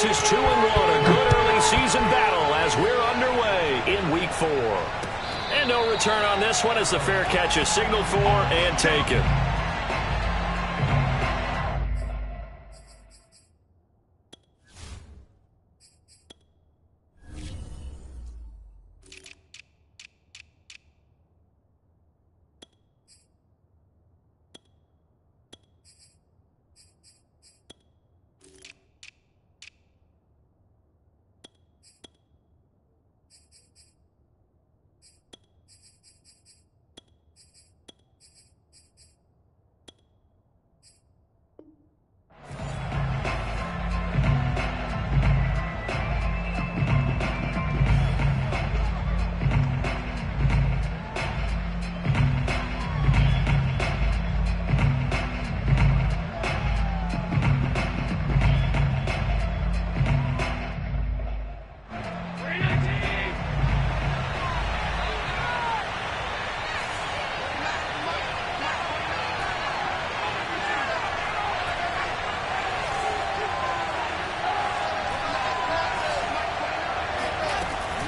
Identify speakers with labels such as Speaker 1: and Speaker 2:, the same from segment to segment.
Speaker 1: This is 2-1, a good early season battle as we're underway in Week 4. And no return on this one as the fair catch is signaled for and taken.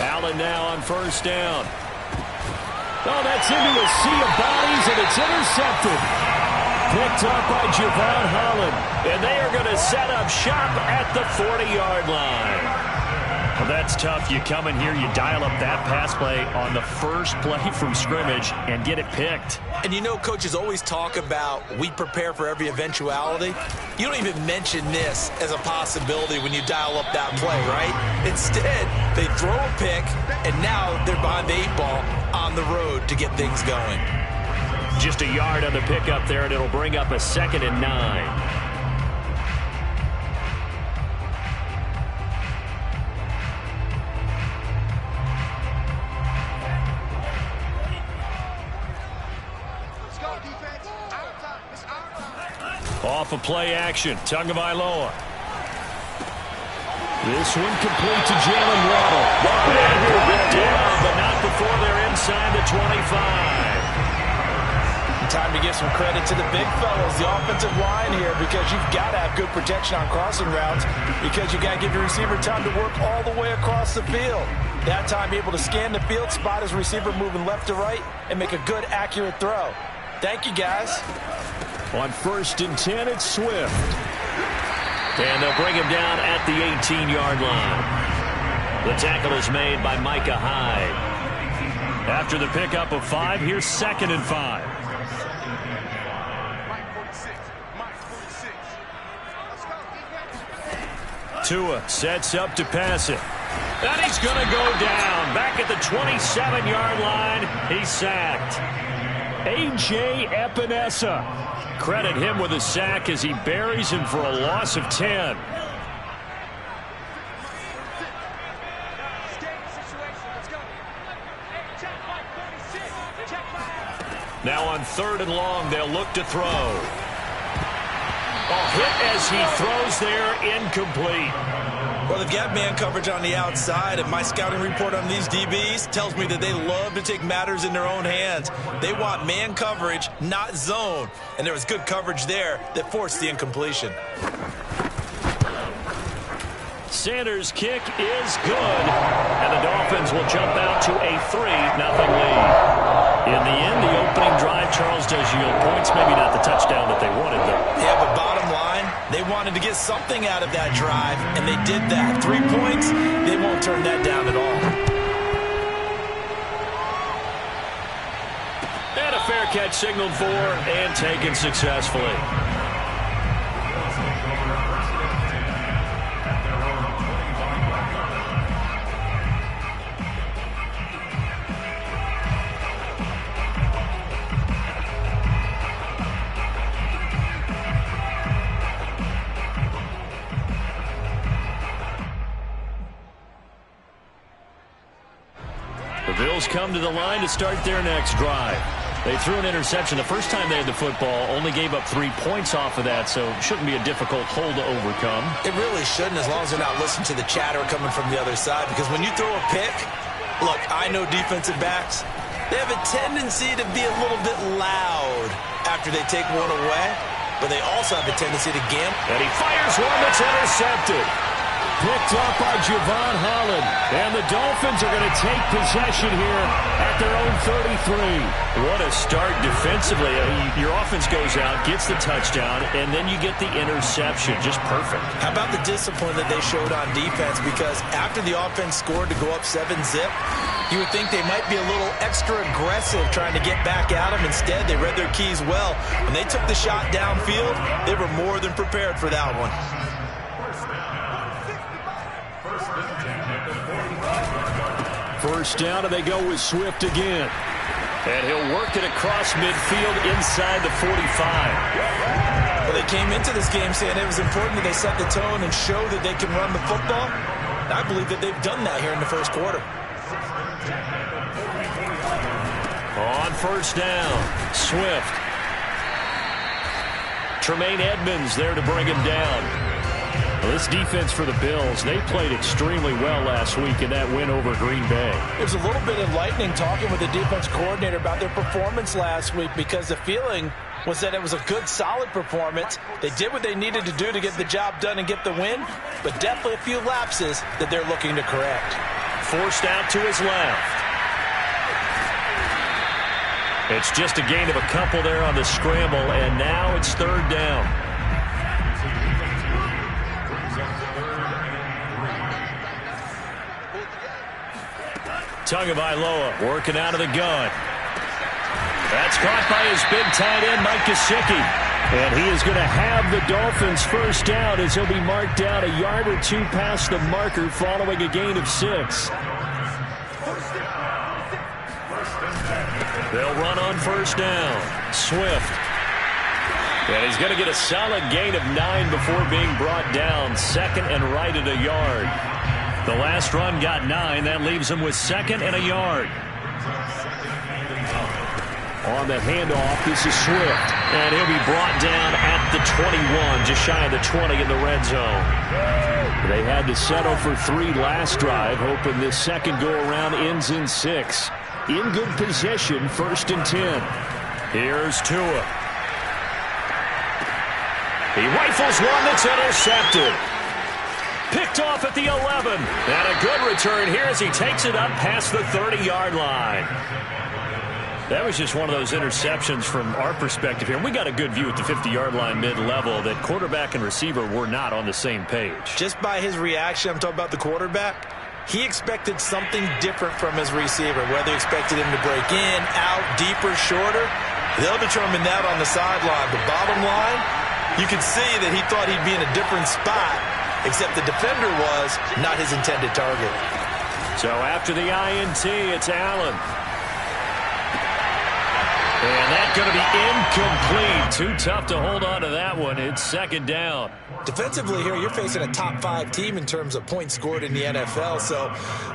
Speaker 1: Allen now on first down. Oh, that's into a sea of bodies, and it's intercepted. Picked up by Javon Holland. And they are going to set up shop at the 40-yard line. Well, that's tough. You come in here, you dial up that pass play on the first play from scrimmage and get it picked.
Speaker 2: And you know coaches always talk about we prepare for every eventuality. You don't even mention this as a possibility when you dial up that play, right? Instead, they throw a pick, and now they're behind the 8-ball on the road to get things going.
Speaker 1: Just a yard on the pickup there, and it'll bring up a 2nd and 9. Off of play action, Tagovailoa. This one complete to Jalen Waddle. And brought down, but not before they're inside the 25.
Speaker 3: Time to give some credit to the big fellas, the offensive line here, because you've got to have good protection on crossing routes because you've got to give your receiver time to work all the way across the field. That time, able to scan the field, spot his receiver moving left to right, and make a good, accurate throw. Thank you, guys.
Speaker 1: On 1st and 10, it's Swift. And they'll bring him down at the 18-yard line. The tackle is made by Micah Hyde. After the pickup of 5, here's 2nd and 5. Tua sets up to pass it. And he's going to go down. Back at the 27-yard line, he's sacked. A.J. Epinesa. Credit him with a sack as he buries him for a loss of 10. Now on 3rd and long, they'll look to throw. A hit as he throws there, incomplete.
Speaker 2: Well, they've got man coverage on the outside, and my scouting report on these DBs tells me that they love to take matters in their own hands. They want man coverage, not zone. And there was good coverage there that forced the incompletion.
Speaker 1: Sanders' kick is good, and the Dolphins will jump out to a 3-0 lead. In the end, the opening drive, Charles, does yield points. Maybe not the touchdown that they wanted, though.
Speaker 2: Yeah, but bottom line, they wanted to get something out of that drive, and they did that. 3 points, they won't turn that down at all.
Speaker 1: And a fair catch signaled for and taken successfully. The Bills come to the line to start their next drive. They threw an interception the first time they had the football, only gave up 3 points off of that, so it shouldn't be a difficult hole to overcome.
Speaker 2: It really shouldn't, as long as they're not listening to the chatter coming from the other side, because when you throw a pick, look, I know defensive backs, they have a tendency to be a little bit loud after they take one away, but they also have a tendency to gamble.
Speaker 1: And he fires one that's intercepted. picked up by Javon Holland. And the Dolphins are going to take possession here at their own 33.
Speaker 4: What a start defensively. Your offense goes out, gets the touchdown, and then you get the interception. Just perfect.
Speaker 2: How about the discipline that they showed on defense? Because after the offense scored to go up 7-0, you would think they might be a little extra aggressive trying to get back at them. Instead, they read their keys well. When they took the shot downfield, they were more than prepared for that one.
Speaker 1: First down, and they go with Swift again.
Speaker 4: And he'll work it across midfield inside the 45.
Speaker 2: Well, they came into this game saying it was important that they set the tone and show that they can run the football. And I believe that they've done that here in the first quarter.
Speaker 1: On first down, Swift. Tremaine Edmonds there to bring him down. Well, this defense for the Bills, they played extremely well last week in that win over Green Bay.
Speaker 3: There's a little bit enlightening talking with the defense coordinator about their performance last week, because the feeling was that it was a good, solid performance. They did what they needed to do to get the job done and get the win, but definitely a few lapses that they're looking to correct.
Speaker 1: Forced out to his left. It's just a gain of a couple there on the scramble, and now it's third down. Tagovailoa working out of the gun. That's caught by his big tight end, Mike Gesicki. And he is going to have the Dolphins first down as he'll be marked down a yard or two past the marker following a gain of 6. They'll run on first down. Swift. And he's going to get a solid gain of 9 before being brought down. Second and right at a yard. The last run got 9. That leaves him with second and a yard. On the handoff, this is Swift. And he'll be brought down at the 21, just shy of the 20 in the red zone. They had to settle for 3 last drive, hoping this second go-around ends in 6. In good position, first and 10. Here's Tua. He rifles one that's intercepted. Picked off at the 11. And a good return here as he takes it up past the 30-yard line. That was just one of those interceptions from our perspective here. We got a good view at the 50-yard line mid-level that quarterback and receiver were not on the same page.
Speaker 2: Just by his reaction, I'm talking about the quarterback, he expected something different from his receiver, whether he expected him to break in, out, deeper, shorter. They'll determine that on the sideline. The bottom line, you can see that he thought he'd be in a different spot, except the defender was not his intended target.
Speaker 1: So after the INT, it's Allen. And that's going to be incomplete. Too tough to hold on to that one. It's second down.
Speaker 2: Defensively here, you're facing a top 5 team in terms of points scored in the NFL. So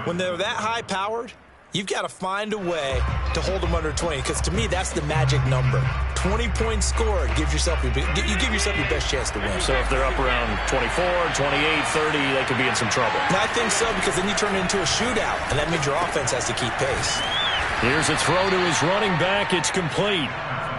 Speaker 2: when they're that high-powered, you've got to find a way to hold them under 20, because to me, that's the magic number. 20 points scored gives yourself you give yourself your best chance to win.
Speaker 1: So if they're up around 24, 28, 30, they could be in some trouble.
Speaker 2: And I think so, because then you turn it into a shootout, and that means your offense has to keep pace.
Speaker 1: Here's a throw to his running back. It's complete.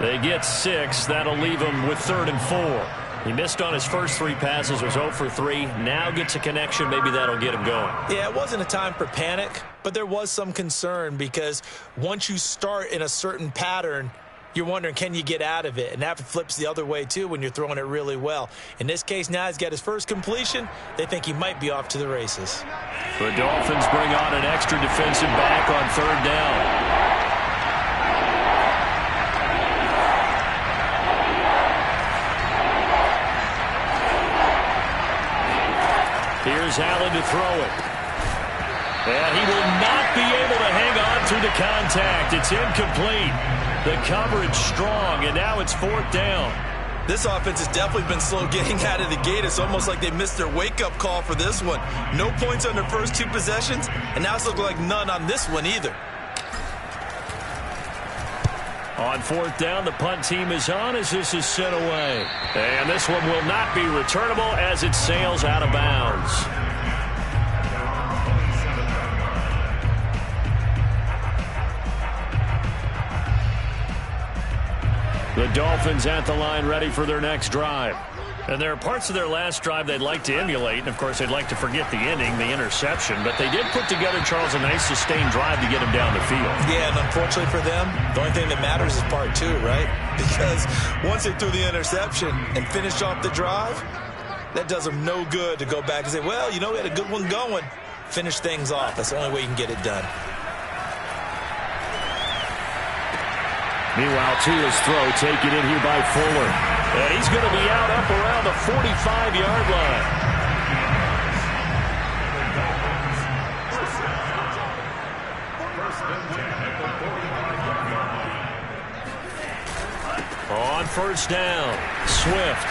Speaker 1: They get 6. That'll leave him with 3rd and 4. He missed on his first 3 passes, was 0 for 3. Now gets a connection. Maybe that'll get him going.
Speaker 2: Yeah, it wasn't a time for panic, but there was some concern, because once you start in a certain pattern, you're wondering, can you get out of it? And that flips the other way, too, when you're throwing it really well. In this case, now he's got his first completion. They think he might be off to the races.
Speaker 1: The Dolphins bring on an extra defensive back on 3rd down. Here's Allen to throw it. And he will not be able to hang on through the contact. It's incomplete. The coverage strong, and now it's 4th down.
Speaker 2: This offense has definitely been slow getting out of the gate. It's almost like they missed their wake-up call for this one. No points on their first 2 possessions, and now it's looking like none on this one either.
Speaker 1: On 4th down, the punt team is on as this is sent away. And this one will not be returnable as it sails out of bounds. The Dolphins at the line ready for their next drive.
Speaker 4: And there are parts of their last drive they'd like to emulate, and, of course, they'd like to forget the ending, the interception. But they did put together, Charles, a nice sustained drive to get him down the field.
Speaker 2: Yeah, and unfortunately for them, the only thing that matters is part two, right? Because once they threw the interception and finished off the drive, that does them no good to go back and say, well, you know, we had a good one going. Finish things off. That's the only way you can get it done.
Speaker 1: Meanwhile, Tua's throw taken in here by Fuller. And he's going to be out up around the 45-yard line. On first down, Swift.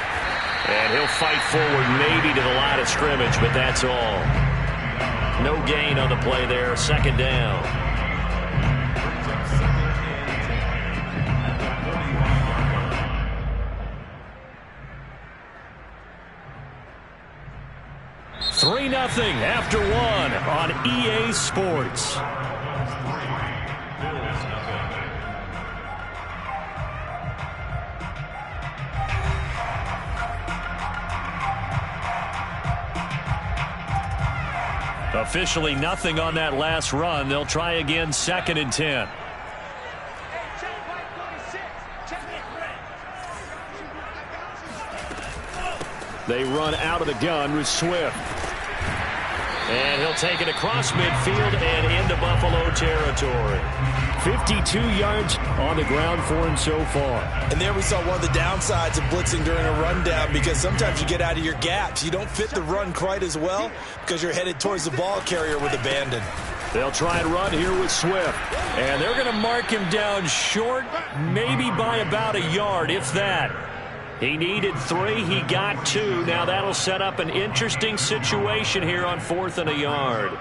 Speaker 1: And he'll fight forward maybe to the line of scrimmage, but that's all. No gain on the play there, second down. Three 0 after one on EA Sports. Officially nothing on that last run. They'll try again, 2nd and 10. They run out of the gun with Swift. And he'll take it across midfield and into Buffalo territory. 52 yards on the ground for him so far.
Speaker 2: And there we saw one of the downsides of blitzing during a rundown, because sometimes you get out of your gaps. You don't fit the run quite as well because you're headed towards the ball carrier with abandon.
Speaker 1: They'll try and run here with Swift. And they're going to mark him down short, maybe by about a yard, if that. He needed 3. He got 2. Now that'll set up an interesting situation here on 4th and a yard.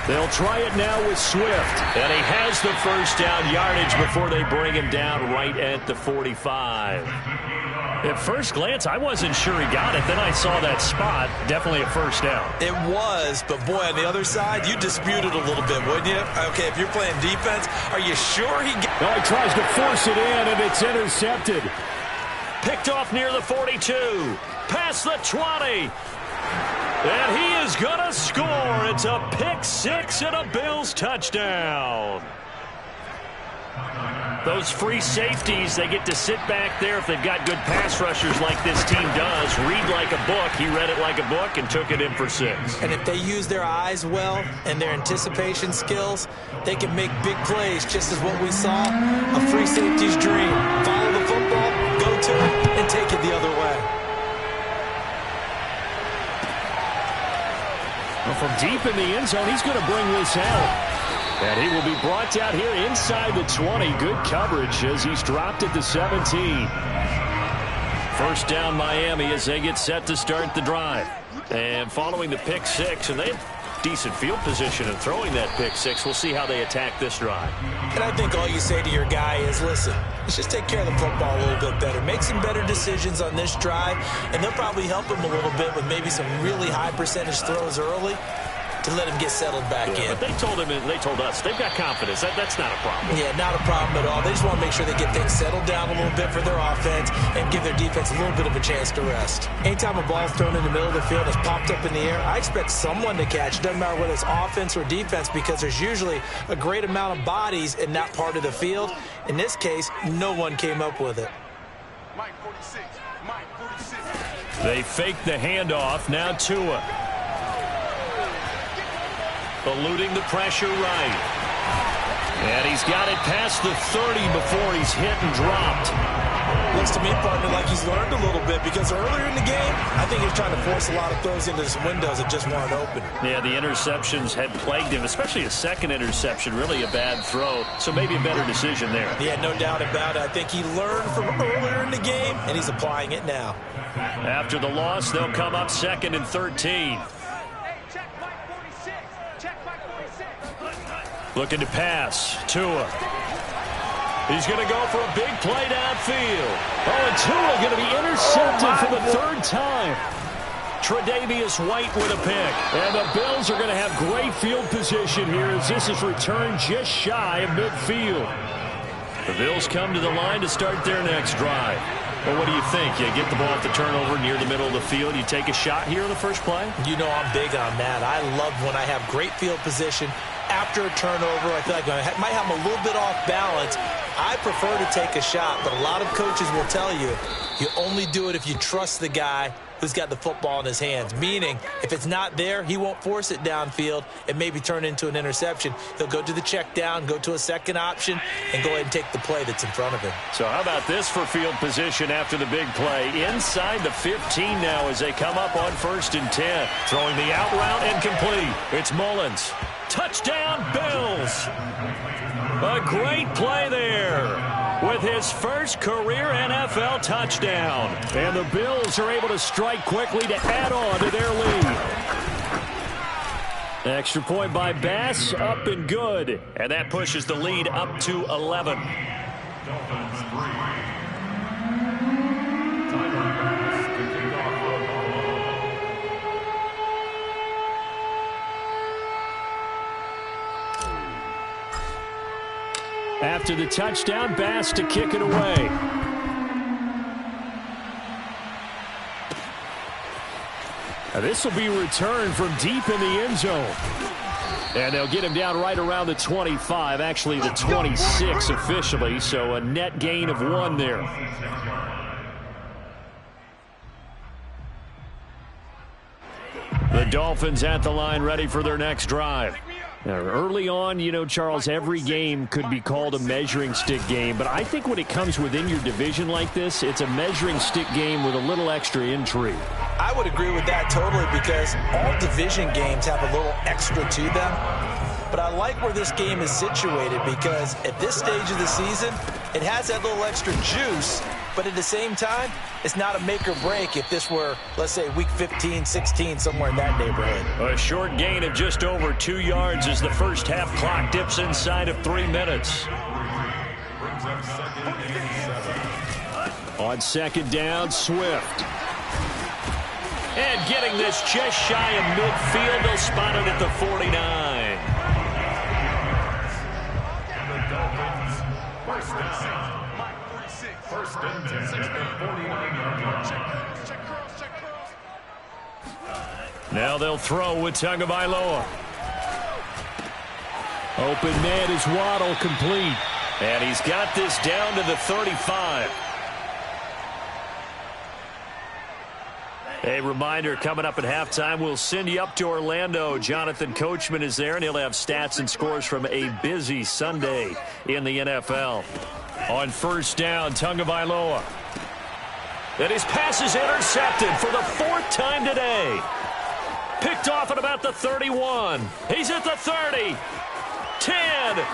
Speaker 1: They'll try it now with Swift. And he has the first down yardage before they bring him down right at the 45. At first glance, I wasn't sure he got it. Then I saw that spot. Definitely a first down.
Speaker 2: It was, but boy, on the other side, you dispute it a little bit, wouldn't you? Okay, if you're playing defense, are you sure he got it?
Speaker 1: Oh, he tries to force it in, and it's intercepted. Picked off near the 42. Past the 20. And he is going to score. It's a pick-6 and a Bills touchdown. Those free safeties, they get to sit back there if they've got good pass rushers like this team does. Read like a book. He read it like a book and took it in for 6.
Speaker 2: And if they use their eyes well and their anticipation skills, they can make big plays, just as what we saw, a free safety's dream. Follow the football, go to it, and take it the other way.
Speaker 1: Well, from deep in the end zone, he's going to bring this out. And he will be brought down here inside the 20. Good coverage as he's dropped at the 17. First down Miami as they get set to start the drive. And following the pick 6, and they have decent field position in throwing that pick 6. We'll see how they attack this drive.
Speaker 2: And I think all you say to your guy is, listen, let's just take care of the football a little bit better. Make some better decisions on this drive, and they'll probably help him a little bit with maybe some really high percentage throws early to let him get settled back in.
Speaker 1: But they told him, and they told us, they've got confidence. That's not a problem.
Speaker 2: Yeah, not a problem at all. They just want to make sure they get things settled down a little bit for their offense and give their defense a little bit of a chance to rest. Anytime a ball's thrown in the middle of the field and is popped up in the air, I expect someone to catch. It doesn't matter whether it's offense or defense, because there's usually a great amount of bodies in that part of the field. In this case, no one came up with it.
Speaker 5: Mike 46. Mike 46.
Speaker 1: They fake the handoff. Now Tua. Eluding the pressure right. And he's got it past the 30 before he's hit and dropped.
Speaker 2: Looks to me, partner, like he's learned a little bit, because earlier in the game, I think he was trying to force a lot of throws into his windows that just weren't open.
Speaker 1: Yeah, the interceptions had plagued him, especially a second interception, really a bad throw. So maybe a better decision there.
Speaker 2: Yeah, no doubt about it. I think he learned from earlier in the game, and he's applying it now.
Speaker 1: After the loss, they'll come up 2nd and 13. Looking to pass. Tua. He's going to go for a big play downfield. Oh, and Tua going to be intercepted for the 3rd time. Tre'Davious White with a pick. And the Bills are going to have great field position here as this is returned just shy of midfield. The Bills come to the line to start their next drive. Well, what do you think? You get the ball at the turnover near the middle of the field. You take a shot here in the first play?
Speaker 2: You know I'm big on that. I love when I have great field position after a turnover. I feel like I might have them a little bit off balance. I prefer to take a shot, but a lot of coaches will tell you, you only do it if you trust the guy who's got the football in his hands. Meaning, if it's not there, he won't force it downfield and maybe turn into an interception. He'll go to the check down, go to a second option, and go ahead and take the play that's in front of him.
Speaker 1: So how about this for field position after the big play? Inside the 15 now as they come up on 1st and 10. Throwing the out route and complete. It's Mullins. Touchdown, Bills. A great play there with his first career NFL touchdown. And the Bills are able to strike quickly to add on to their lead. Extra point by Bass, up and good. And that pushes the lead up to 11. After the touchdown, Bass to kick it away. Now this will be returned from deep in the end zone. And they'll get him down right around the 25, actually the 26 officially, so a net gain of 1 there. The Dolphins at the line ready for their next drive. Now, early on, you know, Charles, every game could be called a measuring stick game, but I think when it comes within your division like this, it's a measuring stick game with a little extra intrigue.
Speaker 2: I would agree with that totally because all division games have a little extra to them. But I like where this game is situated because at this stage of the season, it has that little extra juice, but at the same time, it's not a make or break if this were, let's say, week 15, 16, somewhere in that neighborhood.
Speaker 1: A short gain of just over 2 yards as the first half clock dips inside of 3 minutes. On 2nd down, Swift. And getting this just shy of midfield, they'll spot it at the 49. Now they'll throw with Tagovailoa. Open man is Waddle, complete. And he's got this down to the 35. A reminder, coming up at halftime, we'll send you up to Orlando. Jonathan Coachman is there, and he'll have stats and scores from a busy Sunday in the NFL. On 1st down, Tagovailoa. And his pass is intercepted for the 4th time today. Picked off at about the 31. He's at the 30. 10.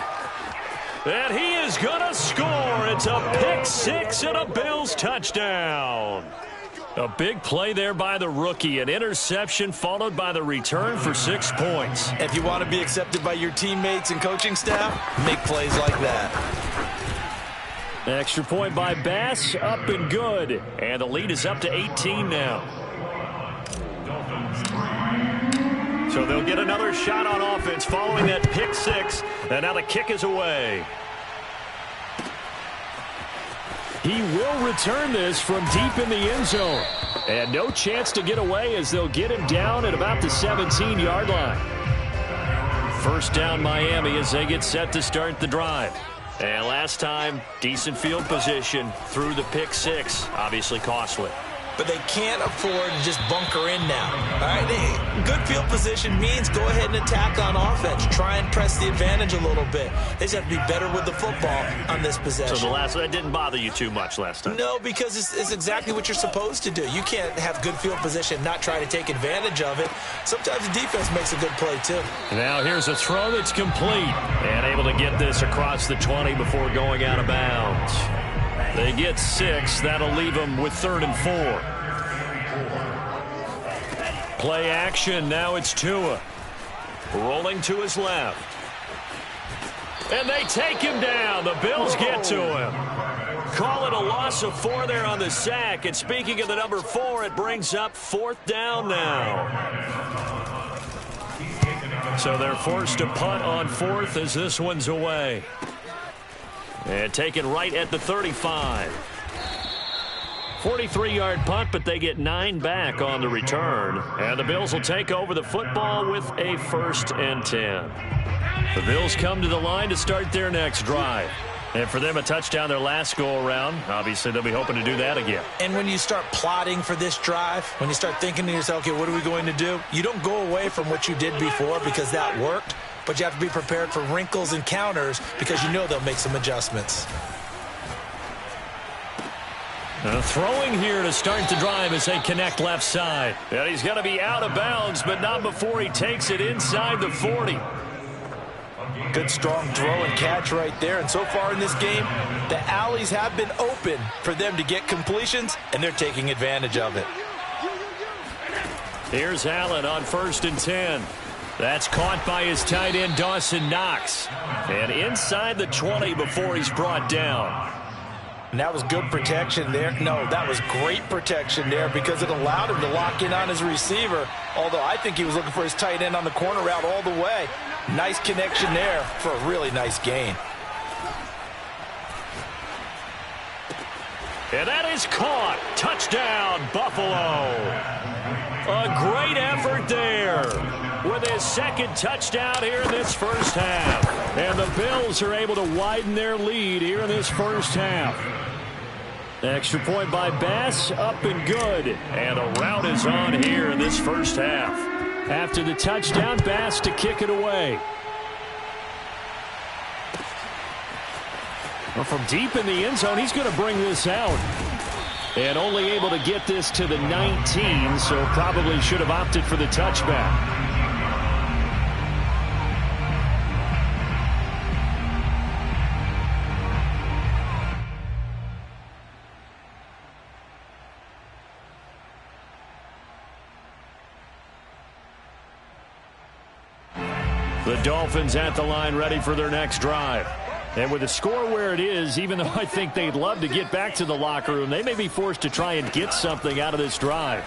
Speaker 1: And he is going to score. It's a pick 6 and a Bills touchdown. A big play there by the rookie. An interception followed by the return for 6 points.
Speaker 2: If you want to be accepted by your teammates and coaching staff, make plays like that.
Speaker 1: Extra point by Bass, up and good. And the lead is up to 18 now. So they'll get another shot on offense following that pick 6. And now the kick is away. He will return this from deep in the end zone. And no chance to get away as they'll get him down at about the 17-yard line. 1st down Miami as they get set to start the drive. And last time, decent field position through the pick 6. Obviously costly.
Speaker 2: But they can't afford to just bunker in now. All right, good field position means go ahead and attack on offense. Try and press the advantage a little bit. They just have to be better with the football on this possession.
Speaker 1: So that didn't bother you too much last time?
Speaker 2: No, because it's exactly what you're supposed to do. You can't have good field position and not try to take advantage of it. Sometimes the defense makes a good play, too.
Speaker 1: Now here's a throw that's complete. And able to get this across the 20 before going out of bounds. They get 6. That'll leave them with 3rd and 4. Play action. Now it's Tua. Rolling to his left. And they take him down. The Bills get to him. call it a loss of 4 there on the sack. And speaking of the number 4, it brings up 4th down now. So they're forced to punt on 4th as this one's away. And taken right at the 35. 43-yard punt, but they get 9 back on the return. And the Bills will take over the football with a 1st and 10. The Bills come to the line to start their next drive. And for them, a touchdown their last go-around. Obviously, they'll be hoping to do that again.
Speaker 2: And when you start plotting for this drive, when you start thinking to yourself, okay, what are we going to do? You don't go away from what you did before because that worked, but you have to be prepared for wrinkles and counters because you know they'll make some adjustments.
Speaker 1: Throwing here to start the drive as they connect left side. And he's going to be out of bounds, but not before he takes it inside the 40.
Speaker 3: Good, strong throw and catch right there. And so far in this game, the alleys have been open for them to get completions, and they're taking advantage of it.
Speaker 1: Here's Allen on 1st and 10. That's caught by his tight end, Dawson Knox. And inside the 20 before he's brought down.
Speaker 3: And that was good protection there. No, that was great protection there because it allowed him to lock in on his receiver, although I think he was looking for his tight end on the corner route all the way. Nice connection there for a really nice gain.
Speaker 1: And that is caught. Touchdown, Buffalo. A great effort there with his 2nd touchdown here in this first half. And the Bills are able to widen their lead here in this first half. Extra point by Bass, up and good. And a rout is on here in this first half. After the touchdown, Bass to kick it away. Well, from deep in the end zone, he's going to bring this out. And only able to get this to the 19, so probably should have opted for the touchback. The Dolphins at the line ready for their next drive. And with the score where it is, even though I think they'd love to get back to the locker room, they may be forced to try and get something out of this drive.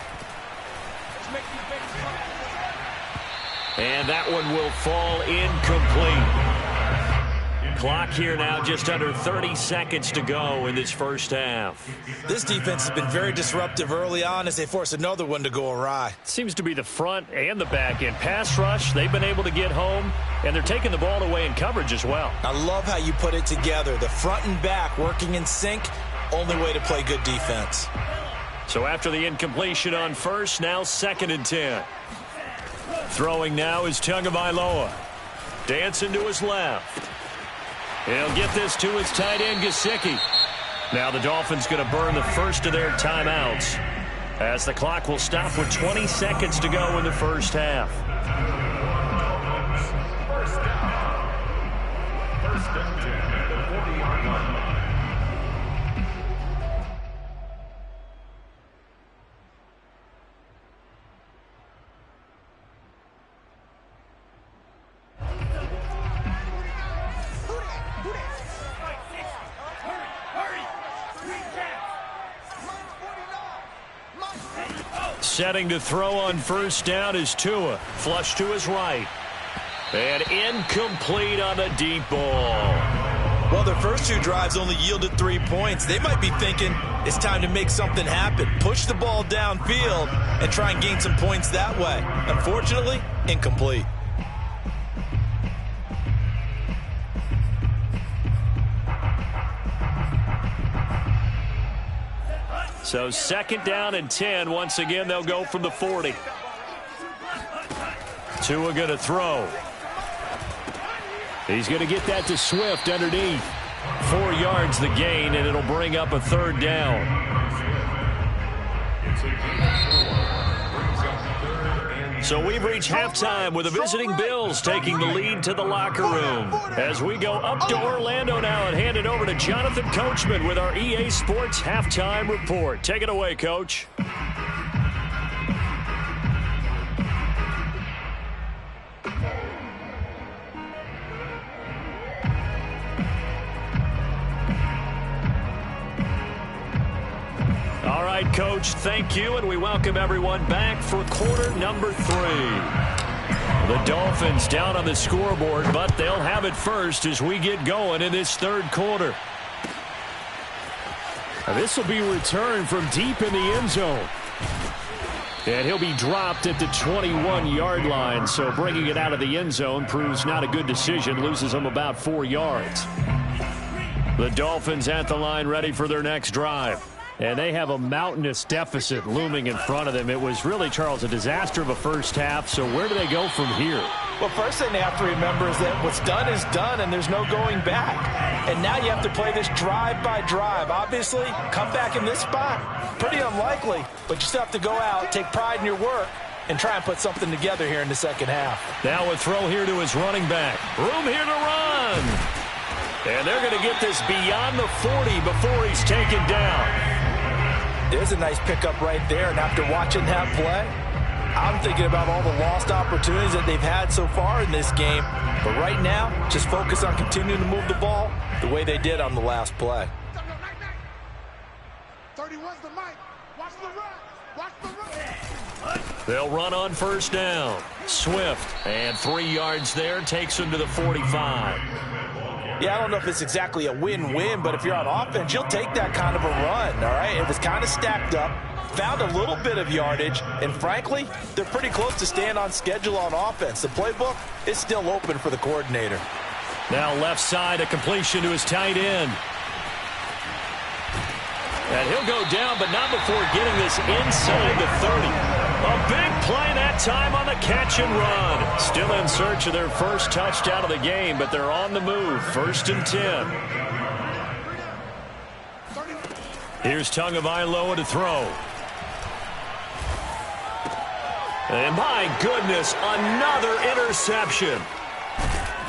Speaker 1: And that one will fall incomplete. Clock here now, just under 30 seconds to go in this first half.
Speaker 2: This defense has been very disruptive early on as they force another one to go awry.
Speaker 1: Seems to be the front and the back end. Pass rush, they've been able to get home, and they're taking the ball away in coverage as well.
Speaker 2: I love how you put it together. The front and back working in sync, only way to play good defense.
Speaker 1: So after the incompletion on 1st, now 2nd and 10. Throwing now is Tagovailoa. Dancing to his left. He'll get this to his tight end, Gesicki. Now the Dolphins going to burn the first of their timeouts as the clock will stop with 20 seconds to go in the first half.
Speaker 5: First and 10 at the 40-yard line.
Speaker 1: Setting to throw on 1st down is Tua. Flush to his right. And incomplete on the deep ball.
Speaker 2: Well, their first 2 drives only yielded 3 points. They might be thinking it's time to make something happen. Push the ball downfield and try and gain some points that way. Unfortunately, incomplete.
Speaker 1: So 2nd down and 10. Once again, they'll go from the 40. Tua going to throw. He's going to get that to Swift underneath. 4 yards the gain, and it'll bring up a 3rd down. So we've reached halftime with the visiting Bills taking the lead to the locker room. As we go up to Orlando now and hand it over to Jonathan Coachman with our EA Sports Halftime Report. Take it away, Coach. right, Coach, thank you, and we welcome everyone back for quarter number 3. The Dolphins down on the scoreboard, but they'll have it first as we get going in this third quarter. This will be returned from deep in the end zone. And he'll be dropped at the 21-yard line, so bringing it out of the end zone proves not a good decision, loses him about 4 yards. The Dolphins at the line ready for their next drive. And they have a mountainous deficit looming in front of them. It was really, Charles, a disaster of a first half, so where do they go from here?
Speaker 3: Well, first thing they have to remember is that what's done is done, and there's no going back. And now you have to play this drive by drive. Obviously, come back in this spot, pretty unlikely, but you still have to go out, take pride in your work, and try and put something together here in the second half.
Speaker 1: Now a throw here to his running back. Room here to run. And they're going to get this beyond the 40 before he's taken down.
Speaker 3: There's a nice pickup right there, and after watching that play, I'm thinking about all the lost opportunities that they've had so far in this game. But right now, just focus on continuing to move the ball the way they did on the last play.
Speaker 5: 31's the mic. Watch the run. Watch the run.
Speaker 1: They'll run on first down. Swift, and 3 yards there, takes him to the 45.
Speaker 3: Yeah, I don't know if it's exactly a win-win, but if you're on offense, you'll take that kind of a run, all right? It was kind of stacked up, found a little bit of yardage, and frankly, they're pretty close to staying on schedule on offense. The playbook is still open for the coordinator.
Speaker 1: Now left side, a completion to his tight end. And he'll go down, but not before getting this inside the 30. A big play that time on the catch and run. Still in search of their first touchdown of the game, but they're on the move. 1st and 10. Here's Tagovailoa to throw. And my goodness, another interception.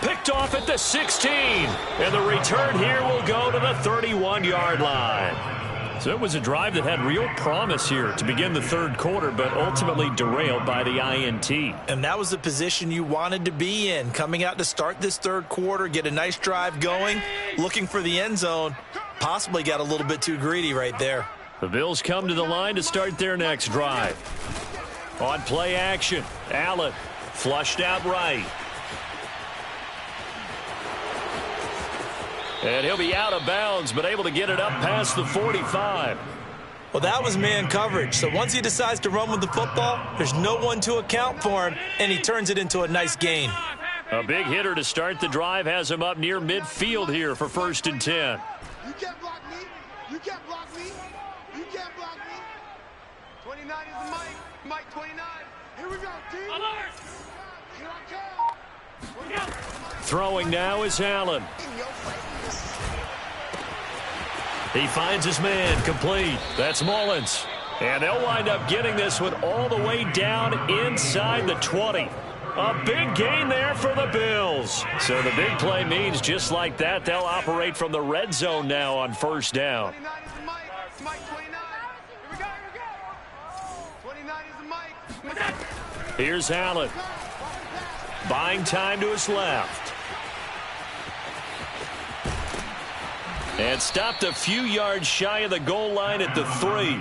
Speaker 1: Picked off at the 16. And the return here will go to the 31-yard line. So it was a drive that had real promise here to begin the third quarter, but ultimately derailed by the INT.
Speaker 3: And that was the position you wanted to be in, coming out to start this third quarter, get a nice drive going, looking for the end zone. Possibly got a little bit too greedy right there.
Speaker 1: The Bills come to the line to start their next drive. On play action, Allen flushed out right. And he'll be out of bounds, but able to get it up past the 45.
Speaker 3: Well, that was man coverage. So once he decides to run with the football, there's no one to account for him, and he turns it into a nice gain.
Speaker 1: A big hitter to start the drive has him up near midfield here for 1st and 10.
Speaker 5: You can't block me. You can't block me. You can't block me. 29 is the mic. Mic 29. Here we go, team. Alert. Here I come.
Speaker 1: Throwing now is Allen. He finds his man, complete. That's Mullins. And they'll wind up getting this one all the way down inside the 20. A big gain there for the Bills. So the big play means just like that, they'll operate from the red zone now on 1st down.
Speaker 5: 29 is the mic. Mic 29. Here we go. Here we go. 29 is the mic.
Speaker 1: Here's Allen. Buying time to his left. And stopped a few yards shy of the goal line at the 3.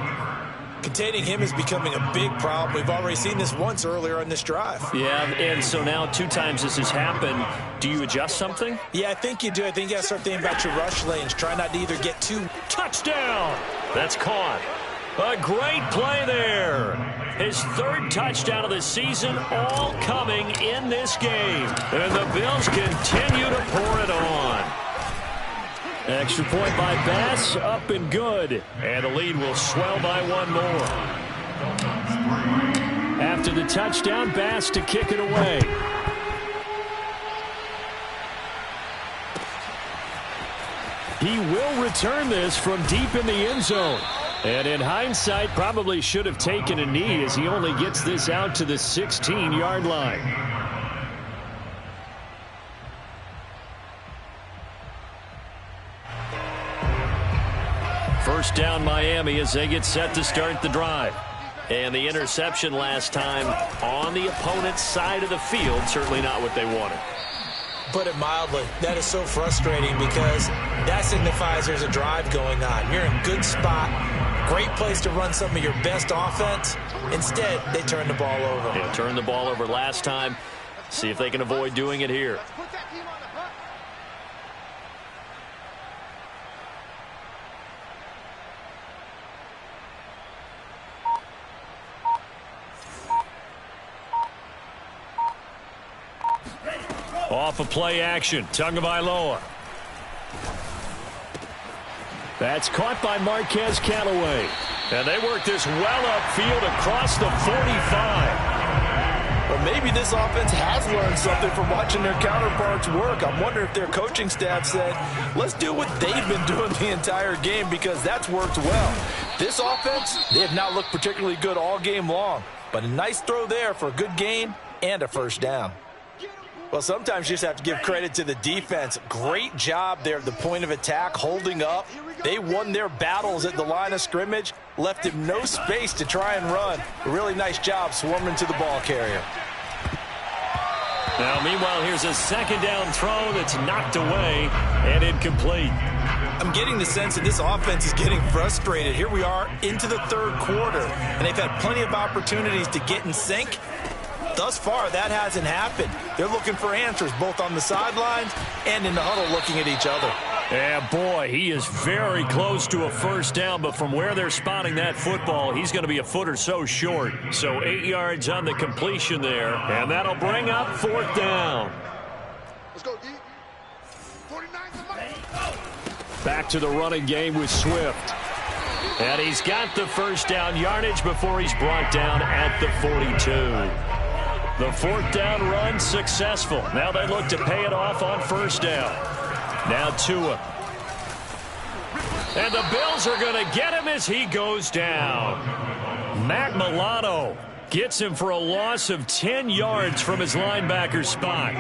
Speaker 3: Containing him is becoming a big problem. We've already seen this once earlier on this drive.
Speaker 1: Yeah, and so now 2 times this has happened. Do you adjust something?
Speaker 3: Yeah, I think you do. I think you got to start thinking about your rush lanes. Try not to either get too...
Speaker 1: Touchdown! That's caught. A great play there. His 3rd touchdown of the season, all coming in this game. And the Bills continue to pour it on. Extra point by Bass, up and good. And the lead will swell by 1 more. After the touchdown, Bass to kick it away. He will return this from deep in the end zone. And in hindsight, probably should have taken a knee as he only gets this out to the 16-yard line. First down Miami as they get set to start the drive. And the interception last time on the opponent's side of the field, certainly not what they wanted.
Speaker 3: Put it mildly, that is so frustrating because that signifies there's a drive going on. You're in a good spot.
Speaker 2: Great place to run some of your best offense. Instead, they turn the ball over.
Speaker 4: Yeah, turned the ball over last time. See if they can avoid doing it here. Off of play action, Tagovailoa. That's caught by Marquez Callaway. And they work this well upfield across the 45.
Speaker 3: Well, maybe this offense has learned something from watching their counterparts work. I'm wondering if their coaching staff said, let's do what they've been doing the entire game, because that's worked well. This offense, they have not looked particularly good all game long. But a nice throw there for a good gain and a first down. Well, sometimes you just have to give credit to the defense. Great job there at the point of attack, holding up. They won their battles at the line of scrimmage, left him no space to try and run. A really nice job swarming to the ball carrier.
Speaker 4: Now, meanwhile, here's a second down throw that's knocked away and incomplete.
Speaker 2: I'm getting the sense that this offense is getting frustrated. Here we are into the third quarter, and they've had plenty of opportunities to get in sync. Thus far, that hasn't happened. They're looking for answers both on the sidelines and in the huddle looking at each other.
Speaker 4: Yeah, boy, he is very close to a first down, but from where they're spotting that football, he's going to be a foot or so short. So 8 yards on the completion there, and that'll bring up fourth down.
Speaker 5: Let's go, D. 49's the money.
Speaker 4: Back to the running game with Swift. And he's got the first down yardage before he's brought down at the 42. The fourth down run successful. Now they look to pay it off on first down. Now Tua. And the Bills are going to get him as he goes down. Matt Milano gets him for a loss of 10 yards from his linebacker spot.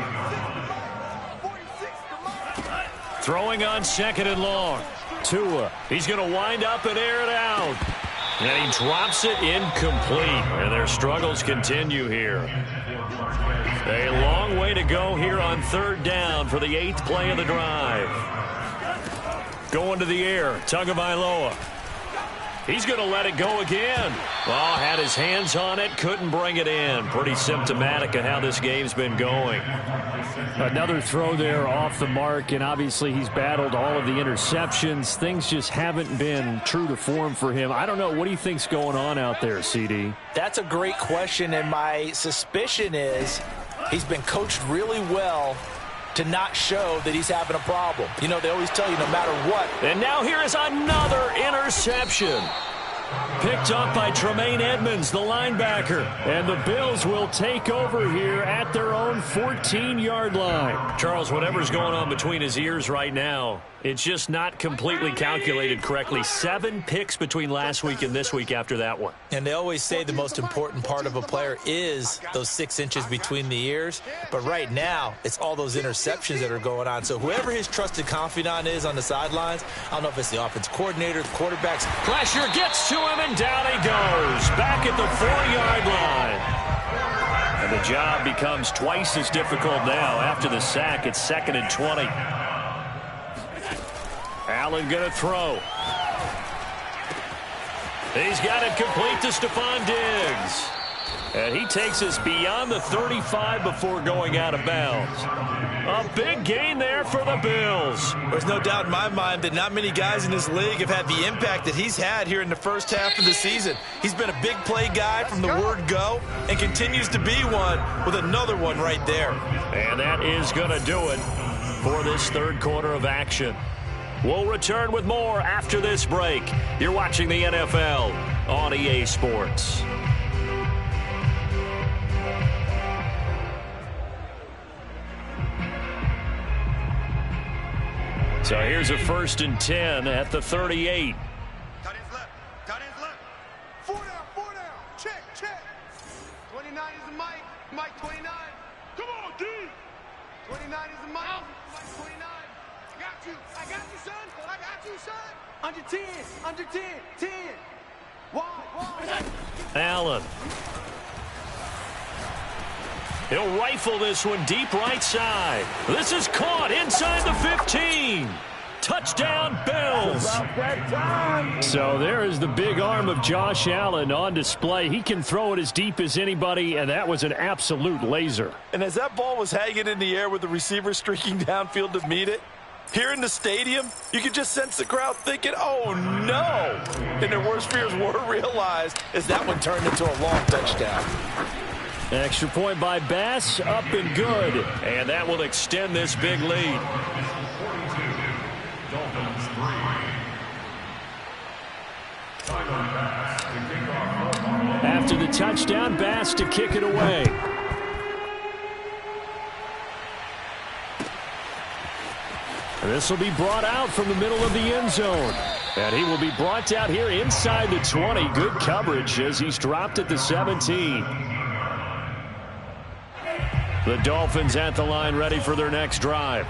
Speaker 4: Throwing on second and long. Tua. He's going to wind up and air it out. And he drops it incomplete. And their struggles continue here. A long way to go here on third down for the 8th play of the drive. Going to the air, Tagovailoa. He's going to let it go again. Oh, had his hands on it, couldn't bring it in. Pretty symptomatic of how this game's been going.
Speaker 1: Another throw there off the mark, and obviously he's battled all of the interceptions. Things just haven't been true to form for him. I don't know. What do you think's going on out there, CD?
Speaker 2: That's a great question, and my suspicion is he's been coached really well to not show that he's having a problem. You know, they always tell you no matter what.
Speaker 4: And now here is another interception. Picked up by Tremaine Edmonds, the linebacker. And the Bills will take over here at their own 14-yard line. Charles, whatever's going on between his ears right now, it's just not completely calculated correctly. 7 picks between last week and this week after that one.
Speaker 2: And they always say the most important part of a player is those 6 inches between the ears. But right now, it's all those interceptions that are going on. So whoever his trusted confidant is on the sidelines, I don't know if it's the offense coordinator, the quarterbacks.
Speaker 4: Pressure gets to him, and down he goes. Back at the 4-yard line. And the job becomes twice as difficult now. After the sack, it's 2nd and 20. Allen going to throw. He's got it complete to Stephon Diggs. And he takes us beyond the 35 before going out of bounds. A big gain there for the Bills.
Speaker 2: There's no doubt in my mind that not many guys in this league have had the impact that he's had here in the first half of the season. He's been a big play guy from the word go and continues to be one with another one right there.
Speaker 4: And that is going to do it for this third quarter of action. We'll return with more after this break. You're watching the NFL on EA Sports. So here's a 1st and 10 at the 38.
Speaker 5: Cut his left. Cut his left. 4 down. 4 down. Check. Check. 29 is the Mike. Mike 29. Come on, D. 29 is the Mike. Mike 29. I got you. I got you, son. I got you, son. Under 10. Under 10. 10. Wide.
Speaker 4: Allen. He'll rifle this one deep right side. This is caught inside the 15. Touchdown, Bills. So there is the big arm of Josh Allen on display. He can throw it as deep as anybody, and that was an absolute laser.
Speaker 3: And as that ball was hanging in the air with the receiver streaking downfield to meet it, here in the stadium, you could just sense the crowd thinking, oh, no. And their worst fears were realized as that one turned into a long touchdown.
Speaker 4: Extra point by Bass, up and good. And that will extend this big lead. After the touchdown, Bass to kick it away. This will be brought out from the middle of the end zone. And he will be brought out here inside the 20. Good coverage as he's dropped at the 17. The Dolphins at the line ready for their next drive.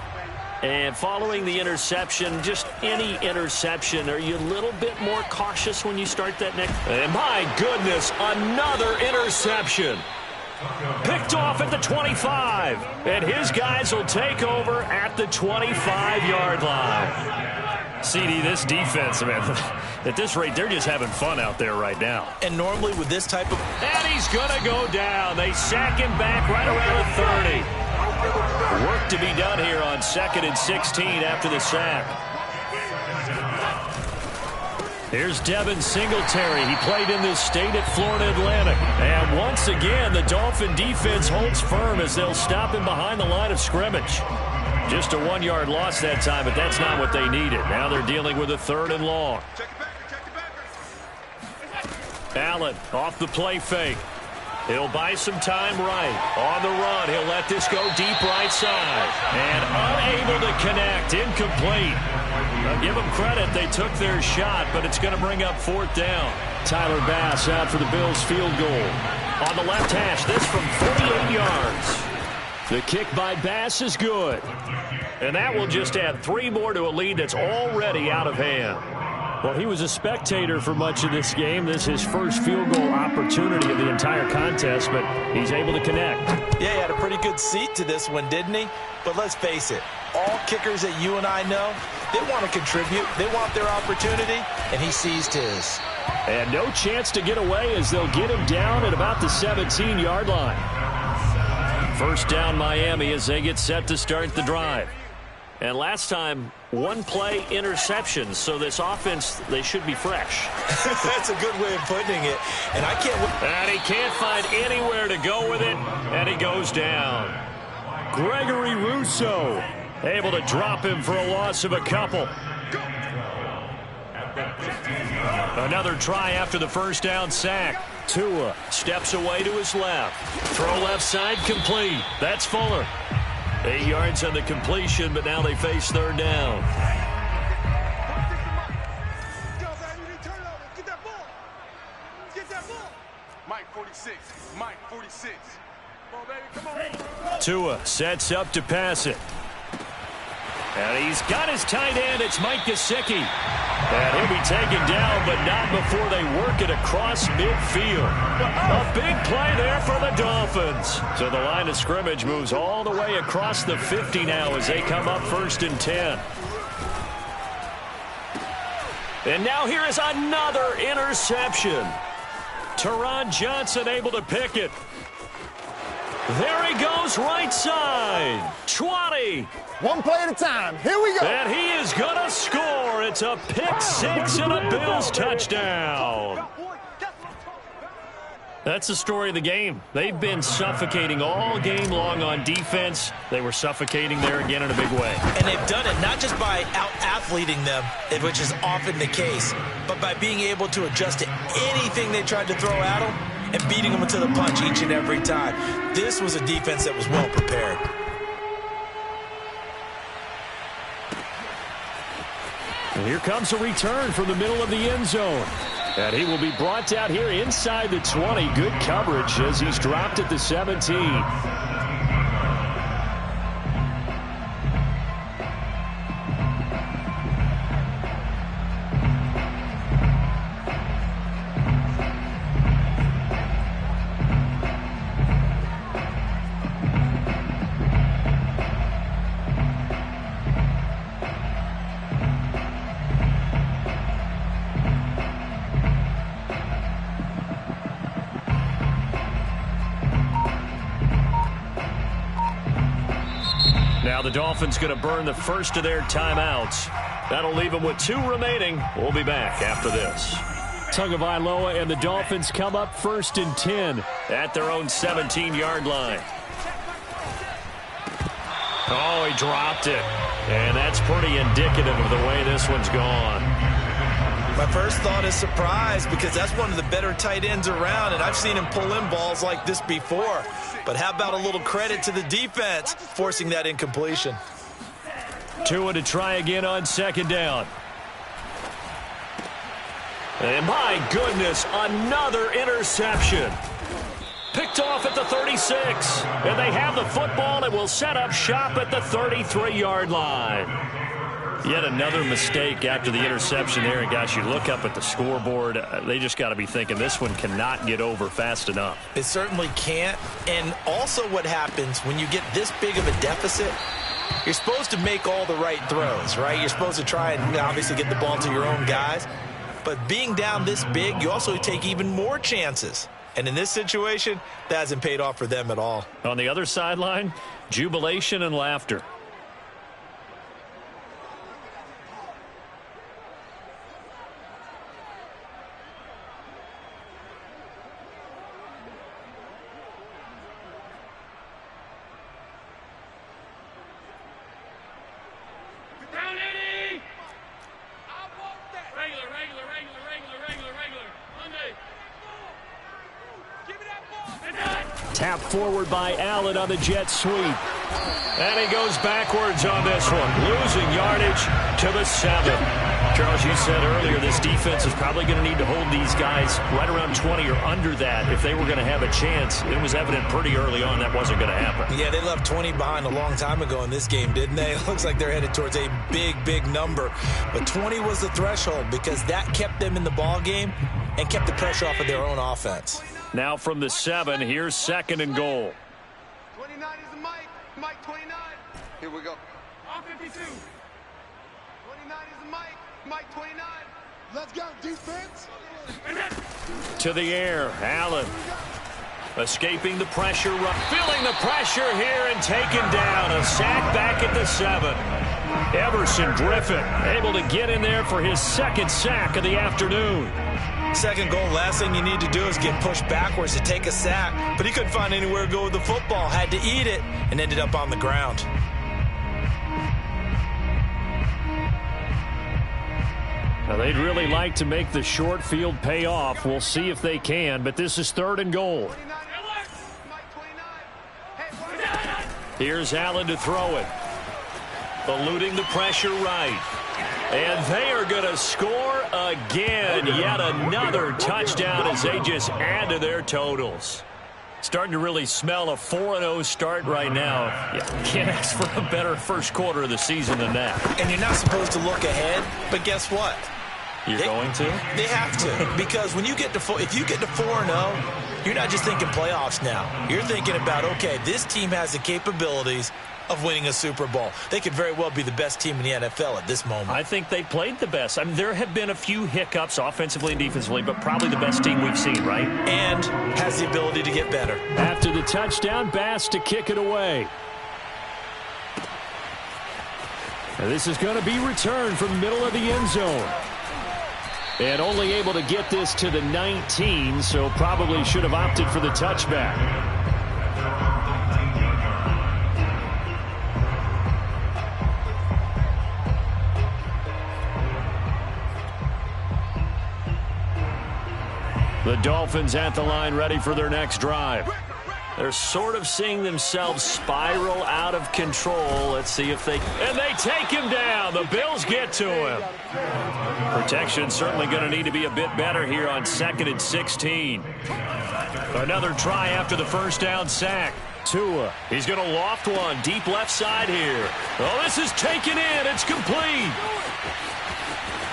Speaker 4: And following the interception, just any interception, are you a little bit more cautious when you start that next? And my goodness, another interception. Picked off at the 25. And his guys will take over at the 25-yard line. CD, this defense, man, at this rate, they're just having fun out there right now.
Speaker 2: And normally with this type of...
Speaker 4: And he's going to go down. They sack him back right around the 30. Work to be done here on 2nd and 16 after the sack. Here's Devin Singletary. He played in this state at Florida Atlantic. And once again, the Dolphin defense holds firm as they'll stop him behind the line of scrimmage. Just a 1-yard loss that time, but that's not what they needed. Now they're dealing with a 3rd and long. Allen off the play fake. He'll buy some time right. On the run, he'll let this go deep right side. And unable to connect. Incomplete. I'll give them credit. They took their shot, but it's going to bring up 4th down. Tyler Bass out for the Bills field goal. On the left hash, this from 48 yards. The kick by Bass is good. And that will just add 3 more to a lead that's already out of hand. Well, he was a spectator for much of this game. This is his first field goal opportunity of the entire contest, but he's able to connect.
Speaker 3: Yeah, he had a pretty good seat to this one, didn't he? But let's face it, all kickers that you and I know, they want to contribute. They want their opportunity, and he seized his.
Speaker 4: And no chance to get away as they'll get him down at about the 17-yard line. 1st down Miami as they get set to start the drive. And last time, 1-play interception, so this offense, they should be fresh.
Speaker 3: That's a good way of putting it. And I can't...
Speaker 4: And he can't find anywhere to go with it, and he goes down. Gregory Rousseau able to drop him for a loss of a couple. Another try after the 1st down sack. Tua steps away to his left. Throw left side complete. That's Fuller. 8 yards on the completion, but now they face 3rd down.
Speaker 5: Mike 46. Mike 46. Come on, baby. Come on.
Speaker 4: Tua sets up to pass it. And he's got his tight end. It's Mike Gesicki. And he'll be taken down, but not before they work it across midfield. A big play there for the Dolphins. So the line of scrimmage moves all the way across the 50 now as they come up 1st and 10. And now here is another interception. Teron Johnson able to pick it. There he goes right side. 20.
Speaker 6: 1 play at a time. Here we go.
Speaker 4: And he is going to score. It's a pick-6 and a Bills touchdown. That's the story of the game. They've been suffocating all game long on defense. They were suffocating there again in a big way.
Speaker 2: And they've done it not just by out-athleting them, which is often the case, but by being able to adjust to anything they tried to throw at them and beating them to the punch each and every time. This was a defense that was well prepared.
Speaker 4: And here comes a return from the middle of the end zone. And he will be brought out here inside the 20. Good coverage as he's dropped at the 17. Now the Dolphins going to burn the first of their timeouts. That'll leave them with 2 remaining. We'll be back after this.
Speaker 1: Tagovailoa and the Dolphins come up 1st and 10
Speaker 4: at their own 17-yard line. Oh, he dropped it. And that's pretty indicative of the way this one's gone.
Speaker 2: My first thought is surprise, because that's one of the better tight ends around, and I've seen him pull in balls like this before. But how about a little credit to the defense forcing that incompletion?
Speaker 1: Tua to try again on 2nd down.
Speaker 4: And my goodness, another interception. Picked off at the 36. And they have the football and will set up shop at the 33-yard line. Yet another mistake after the interception there. And, guys, you look up at the scoreboard, they just got to be thinking this one cannot get over fast enough.
Speaker 2: It certainly can't. And also what happens when you get this big of a deficit, you're supposed to make all the right throws, right? You're supposed to try and obviously get the ball to your own guys. But being down this big, you also take even more chances. And in this situation, that hasn't paid off for them at all.
Speaker 4: On the other sideline, jubilation and laughter.
Speaker 1: Tap forward by Allen on the jet sweep.
Speaker 4: And he goes backwards on this one, losing yardage to the 7. Charles, you said earlier this defense is probably going to need to hold these guys right around 20 or under that if they were going to have a chance. It was evident pretty early on that wasn't going to happen.
Speaker 2: Yeah, they left 20 behind a long time ago in this game, didn't they? It looks like they're headed towards a big, big number. But 20 was the threshold because that kept them in the ball game and kept the pressure off of their own offense.
Speaker 4: Now from the 7, here's 2nd and goal.
Speaker 5: 29 is the Mike. Mike 29.
Speaker 6: Here we go.
Speaker 5: On 52. 29 is the Mike. Mike 29. Let's go, defense.
Speaker 4: To the air, Allen. Escaping the pressure, feeling the pressure here and taken down. A sack back at the 7. Everson Griffin able to get in there for his 2nd sack of the afternoon.
Speaker 2: 2nd goal, last thing you need to do is get pushed backwards to take a sack. But he couldn't find anywhere to go with the football. Had to eat it and ended up on the ground.
Speaker 1: Now, they'd really like to make the short field pay off. We'll see if they can, but this is 3rd and goal.
Speaker 4: Here's Allen to throw it. Eluding the pressure right. And they are going to score again. Yet another touchdown as they just add to their totals. Starting to really smell a 4-0 start right now. Yeah, can't ask for a better first quarter of the season than that.
Speaker 2: And you're not supposed to look ahead, but guess what?
Speaker 4: You're going to?
Speaker 2: They have to, because when you get to if you get to 4-0, you're not just thinking playoffs now. You're thinking about, okay, this team has the capabilities of winning a Super Bowl. They could very well be the best team in the NFL at this moment.
Speaker 4: I think they played the best. I mean, there have been a few hiccups offensively and defensively, but probably the best team we've seen, right?
Speaker 2: And has the ability to get better.
Speaker 1: After the touchdown, Bass to kick it away. Now this is going to be returned from the middle of the end zone. And only able to get this to the 19, so probably should have opted for the touchback. The Dolphins at the line ready for their next drive. They're sort of seeing themselves spiral out of control. Let's see if they... And they take him down. The Bills get to him. Protection certainly going to need to be a bit better here on 2nd and 16. Another try after the first down sack. Tua. He's going to loft one deep left side here. Oh, this is taken in. It's complete.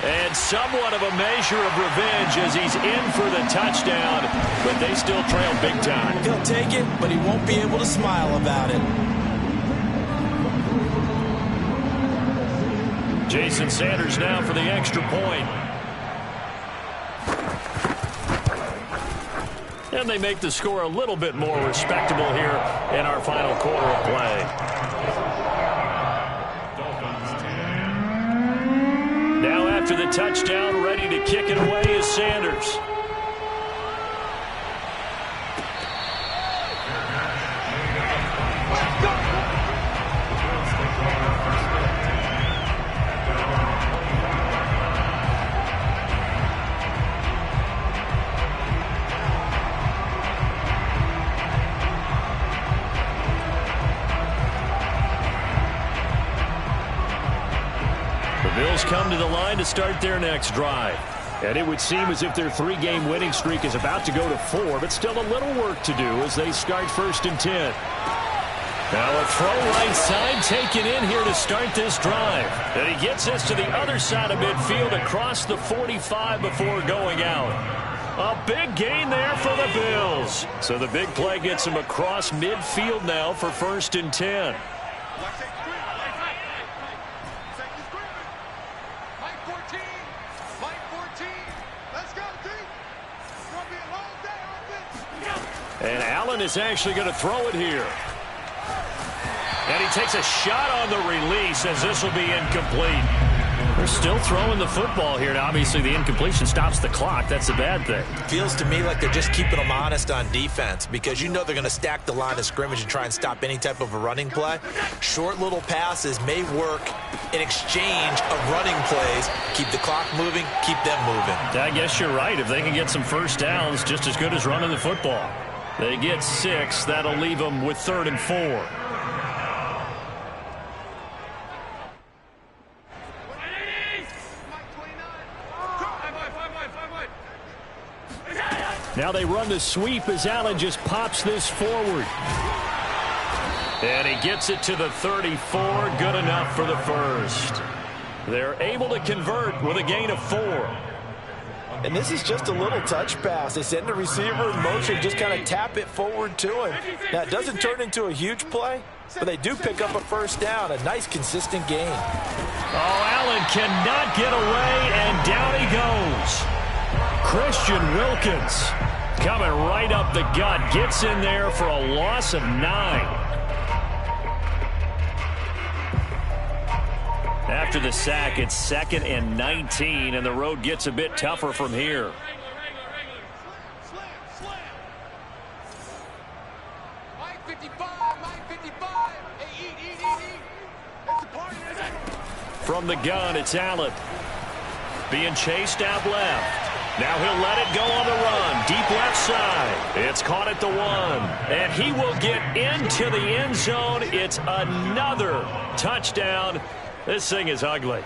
Speaker 1: And somewhat of a measure of revenge as he's in for the touchdown, but they still trail big time.
Speaker 2: He'll take it, but he won't be able to smile about it.
Speaker 4: Jason Sanders now for the extra point. And they make the score a little bit more respectable here in our final quarter of play. After the touchdown, ready to kick it away is Sanders. Bills come to the line to start their next drive. And it would seem as if their 3-game winning streak is about to go to 4, but still a little work to do as they start 1st and 10. Now a throw right side taken in here to start this drive. And he gets this to the other side of midfield across the 45 before going out. A big gain there for the Bills. So the big play gets him across midfield now for 1st and 10. And Allen is actually going to throw it here. And he takes a shot on the release as this will be incomplete. They're still throwing the football here. Now, obviously, the incompletion stops the clock. That's a bad thing.
Speaker 2: Feels to me like they're just keeping them honest on defense because you know they're going to stack the line of scrimmage and try and stop any type of a running play. Short little passes may work in exchange of running plays. Keep the clock moving, keep them moving.
Speaker 4: I guess you're right. If they can get some first downs, just as good as running the football. They get 6. That'll leave them with 3rd and 4. Now they run the sweep as Allen just pops this forward. And he gets it to the 34. Good enough for the first. They're able to convert with a gain of 4.
Speaker 3: And this is just a little touch pass. They send the receiver in motion, just kind of tap it forward to him. Now, it doesn't turn into a huge play, but they do pick up a first down. A nice, consistent gain.
Speaker 4: Oh, Allen cannot get away, and down he goes. Christian Wilkins coming right up the gut. Gets in there for a loss of 9. After the sack, it's 2nd and 19, and the road gets a bit tougher from here. From the gun, it's Allen. Being chased out left. Now he'll let it go on the run. Deep left side. It's caught at the 1. And he will get into the end zone. It's another touchdown. This thing is ugly.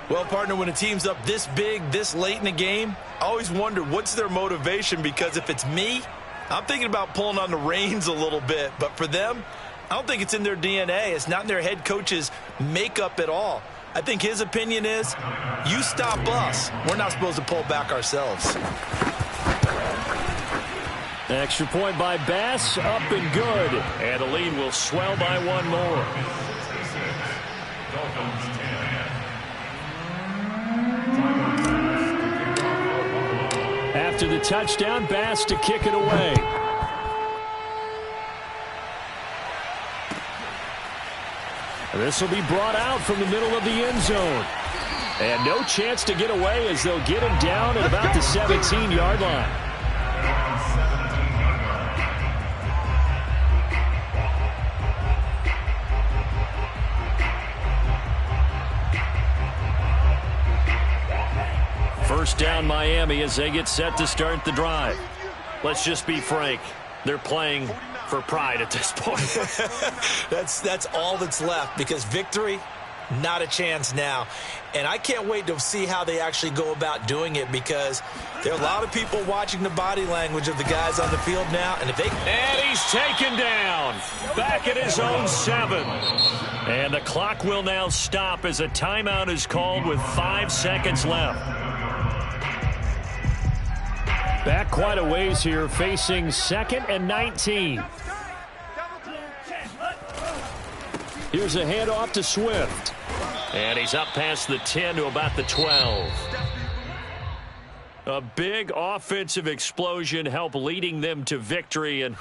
Speaker 2: Well, partner, when a team's up this big, this late in the game, I always wonder what's their motivation, because if it's me, I'm thinking about pulling on the reins a little bit. But for them, I don't think it's in their DNA. It's not in their head coach's makeup at all. I think his opinion is, you stop us. We're not supposed to pull back ourselves.
Speaker 4: Extra point by Bass, up and good. And the lead will swell by 1 more. After the touchdown, Bass to kick it away. This will be brought out from the middle of the end zone. And no chance to get away as they'll get him down at about the 17-yard line. First down, Miami, as they get set to start the drive. Let's just be frank. They're playing for pride at this point.
Speaker 2: That's all that's left, because victory, not a chance now. And I can't wait to see how they actually go about doing it, because there are a lot of people watching the body language of the guys on the field now. And
Speaker 4: he's taken down back at his own 7. And the clock will now stop as a timeout is called with 5 seconds left. Back quite a ways here, facing 2nd and 19. Here's a handoff to Swift. And he's up past the 10 to about the 12. A big offensive explosion helped leading them to victory. And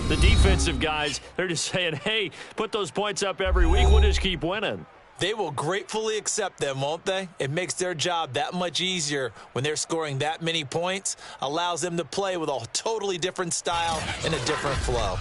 Speaker 4: the defensive guys, they're just saying, hey, put those points up every week. We'll just keep winning.
Speaker 2: They will gratefully accept them, won't they? It makes their job that much easier when they're scoring that many points, allows them to play with a totally different style and a different flow.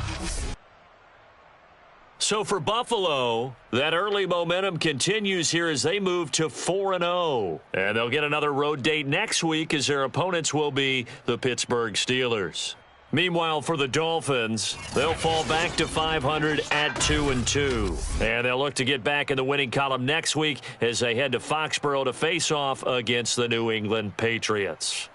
Speaker 4: So for Buffalo, that early momentum continues here as they move to 4-0. And they'll get another road date next week as their opponents will be the Pittsburgh Steelers. Meanwhile, for the Dolphins, they'll fall back to 500 at 2-2. And they'll look to get back in the winning column next week as they head to Foxborough to face off against the New England Patriots.